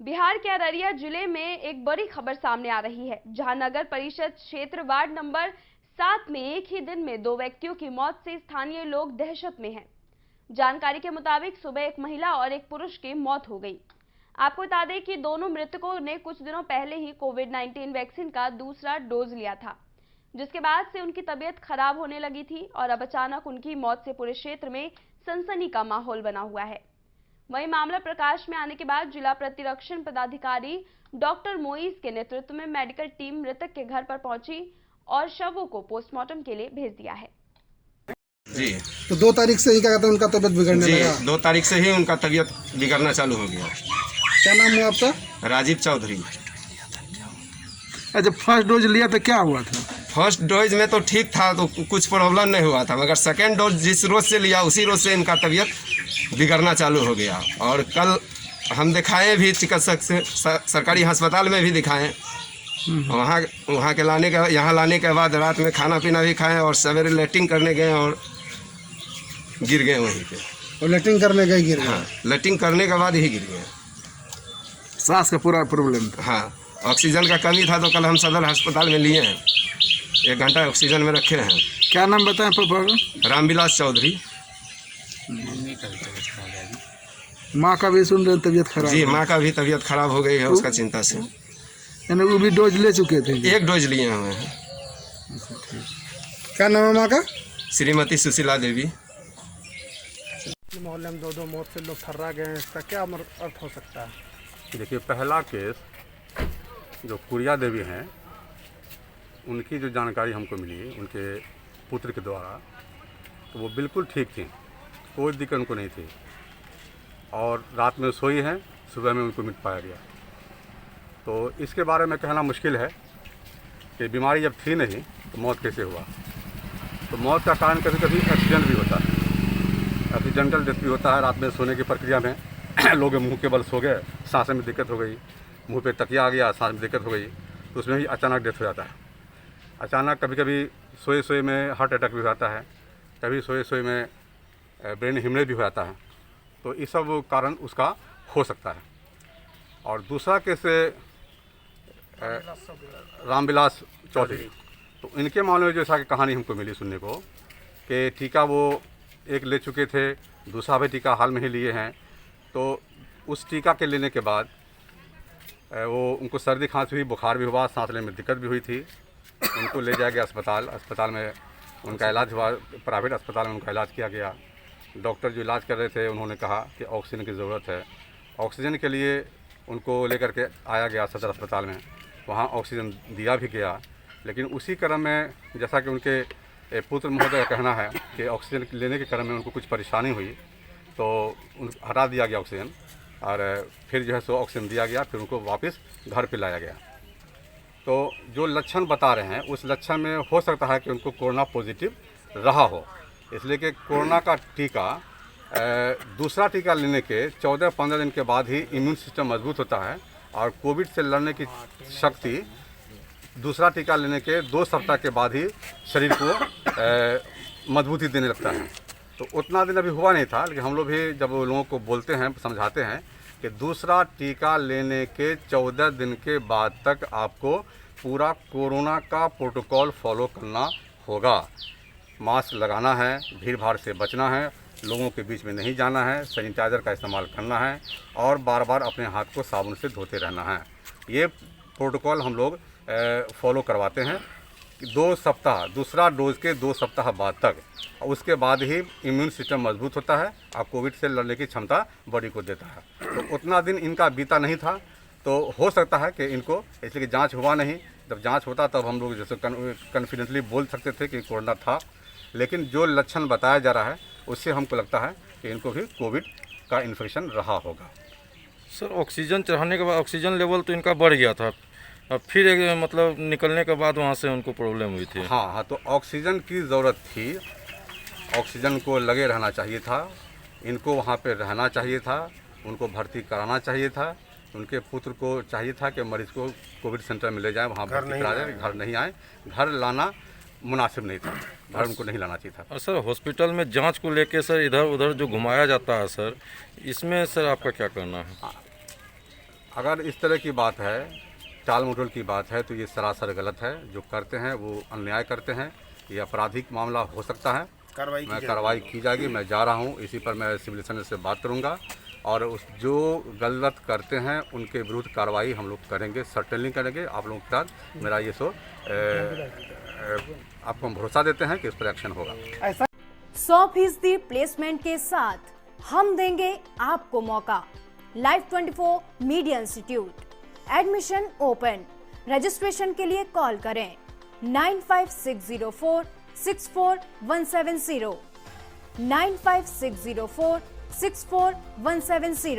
बिहार के अररिया जिले में एक बड़ी खबर सामने आ रही है, जहां नगर परिषद क्षेत्र वार्ड नंबर 7 में एक ही दिन में 2 व्यक्तियों की मौत से स्थानीय लोग दहशत में हैं। जानकारी के मुताबिक सुबह एक महिला और एक पुरुष की मौत हो गई। आपको बता दें कि दोनों मृतकों ने कुछ दिनों पहले ही कोविड-19 वैक्सीन का दूसरा डोज लिया था, जिसके बाद से उनकी तबीयत खराब होने लगी थी और अब अचानक उनकी मौत से पूरे क्षेत्र में सनसनी का माहौल बना हुआ है। वहीं मामला प्रकाश में आने के बाद जिला प्रतिरक्षण पदाधिकारी डॉक्टर मोइस के नेतृत्व में मेडिकल टीम मृतक के घर पर पहुंची और शवों को पोस्टमार्टम के लिए भेज दिया है। जी तो 2 तारीख से ही क्या कहते हैं उनका तबीयत बिगड़ने जी लगा। 2 तारीख से ही उनका तबीयत बिगड़ना चालू हो गया। क्या नाम हुआ आपका? राजीव चौधरी। अच्छा, फर्स्ट डोज लिया तो क्या हुआ था? फर्स्ट डोज में तो ठीक था, तो कुछ प्रॉब्लम नहीं हुआ था, मगर सेकेंड डोज जिस रोज से लिया उसी रोज से इनका तबीयत बिगड़ना चालू हो गया। और कल हम दिखाए भी चिकित्सक से, सरकारी अस्पताल में भी दिखाएं। वहाँ के यहाँ लाने के बाद रात में खाना पीना भी खाएं और सवेरे लेटिंग करने गए और गिर गए वहीं पे। और लेटरिन करने गए गिर गए? हाँ, लेटिंग करने के बाद ही गिर गए। सांस का पूरा प्रॉब्लम था। हाँ, ऑक्सीजन का कमी था, तो कल हम सदर अस्पताल में लिए हैं, 1 घंटा ऑक्सीजन में रखे हैं। क्या नाम बताएं पापा? रामविलास चौधरी। माँ का भी सुन रहे तबीयत खराब? जी, माँ का भी तबीयत खराब हो गई है उसका चिंता से। यानी वो भी डोज ले चुके थे? 1 डोज लिए हुए हैं। क्या नाम है माँ का? श्रीमती सुशीला देवी। मोहल्ले में 2 मौत से लोग ठर्रा गए हैं, इसका क्या अर्थ हो सकता है? देखिए, पहला केस जो कुरिया देवी हैं, उनकी जो जानकारी हमको मिली उनके पुत्र के द्वारा, तो वो बिल्कुल ठीक थी, कोई दिक्कत उनको नहीं थी और रात में सोई हैं, सुबह में उनको मिट पाया गया। तो इसके बारे में कहना मुश्किल है कि बीमारी जब थी नहीं तो मौत कैसे हुआ। तो मौत का कारण कभी कभी एक्सीडेंट भी होता है, एक्सीडेंटल डेथ भी होता है। रात में सोने की प्रक्रिया में लोग मुंह के बल सो गए, सांस में दिक्कत हो गई, मुंह पे तकिया आ गया, सांस में दिक्कत हो गई, तो उसमें भी अचानक डेथ हो जाता है। अचानक कभी कभी सोए सोए में हार्ट अटैक भी हो जाता है, कभी सोए सोए में ब्रेन हेमरेज भी हो जाता है। तो ये सब कारण उसका हो सकता है। और दूसरा केस रामविलास चौधरी, तो इनके मामले में जैसा कि कहानी हमको मिली सुनने को कि टीका वो 1 ले चुके थे, दूसरा भी टीका हाल में ही लिए हैं। तो उस टीका के लेने के बाद वो उनको सर्दी खांसी हुई, बुखार भी हुआ, सांस लेने में दिक्कत भी हुई थी। उनको ले जाया गया अस्पताल में उनका इलाज हुआ, प्राइवेट अस्पताल में उनका इलाज किया गया। डॉक्टर जो इलाज कर रहे थे उन्होंने कहा कि ऑक्सीजन की ज़रूरत है। ऑक्सीजन के लिए उनको लेकर के आया गया सदर अस्पताल में, वहाँ ऑक्सीजन दिया भी गया। लेकिन उसी क्रम में जैसा कि उनके पुत्र महोदय का कहना है कि ऑक्सीजन लेने के क्रम में उनको कुछ परेशानी हुई, तो हटा दिया गया ऑक्सीजन और फिर जो है सो ऑक्सीजन दिया गया, फिर उनको वापस घर पे लाया गया। तो जो लक्षण बता रहे हैं उस लक्षण में हो सकता है कि उनको कोरोना पॉजिटिव रहा हो, इसलिए कि कोरोना का टीका दूसरा टीका लेने के 14-15 दिन के बाद ही इम्यून सिस्टम मजबूत होता है और कोविड से लड़ने की शक्ति दूसरा टीका लेने के 2 सप्ताह के बाद ही शरीर को मजबूती देने लगता है। तो उतना दिन अभी हुआ नहीं था, लेकिन हम लोग भी जब लोगों को बोलते हैं, समझाते हैं कि दूसरा टीका लेने के 14 दिन के बाद तक आपको पूरा कोरोना का प्रोटोकॉल फॉलो करना होगा। मास्क लगाना है, भीड़ भाड़ से बचना है, लोगों के बीच में नहीं जाना है, सैनिटाइज़र का इस्तेमाल करना है और बार बार अपने हाथ को साबुन से धोते रहना है। ये प्रोटोकॉल हम लोग फॉलो करवाते हैं 2 सप्ताह, दूसरा डोज के 2 सप्ताह बाद तक। उसके बाद ही इम्यून सिस्टम मजबूत होता है और कोविड से लड़ने की क्षमता बॉडी को देता है। तो उतना दिन इनका बीता नहीं था, तो हो सकता है कि इनको, इसलिए कि जांच हुआ नहीं, जब जांच होता तब हम लोग जैसे कॉन्फिडेंटली बोल सकते थे कि कोरोना था। लेकिन जो लक्षण बताया जा रहा है उससे हमको लगता है कि इनको भी कोविड का इन्फेक्शन रहा होगा। सर, ऑक्सीजन चढ़ाने के बाद ऑक्सीजन लेवल तो इनका बढ़ गया था, अब फिर मतलब निकलने के बाद वहाँ से उनको प्रॉब्लम हुई थी। हाँ, तो ऑक्सीजन की ज़रूरत थी, ऑक्सीजन को लगे रहना चाहिए था, इनको वहाँ पे रहना चाहिए था, उनको भर्ती कराना चाहिए था। उनके पुत्र को चाहिए था कि मरीज़ को कोविड सेंटर में ले जाए, वहाँ भर्ती करा जाए, घर नहीं आए। घर लाना मुनासिब नहीं था, घर उनको नहीं लाना चाहिए था। और सर, हॉस्पिटल में जांच को लेके सर इधर उधर जो घुमाया जाता है सर, इसमें सर आपका क्या कहना है? अगर इस तरह की बात है, टाल मटोल की बात है, तो ये सरासर गलत है। जो करते हैं वो अन्याय करते हैं, ये आपराधिक मामला हो सकता है। कार्रवाई की जाएगी। मैं जा रहा हूँ, इसी पर मैं सिविल सर्जन से बात करूँगा और उस जो गलत करते हैं उनके विरुद्ध कार्रवाई हम लोग करेंगे, सर्टेनली करेंगे। आप लोगों के साथ मेरा ये आपको हम भरोसा देते हैं कि इस पर एक्शन होगा। 100% प्लेसमेंट के साथ हम देंगे आपको मौका। Live 24 media institute, admission open. Registration के लिए कॉल करें 95604 64170 95604 64170।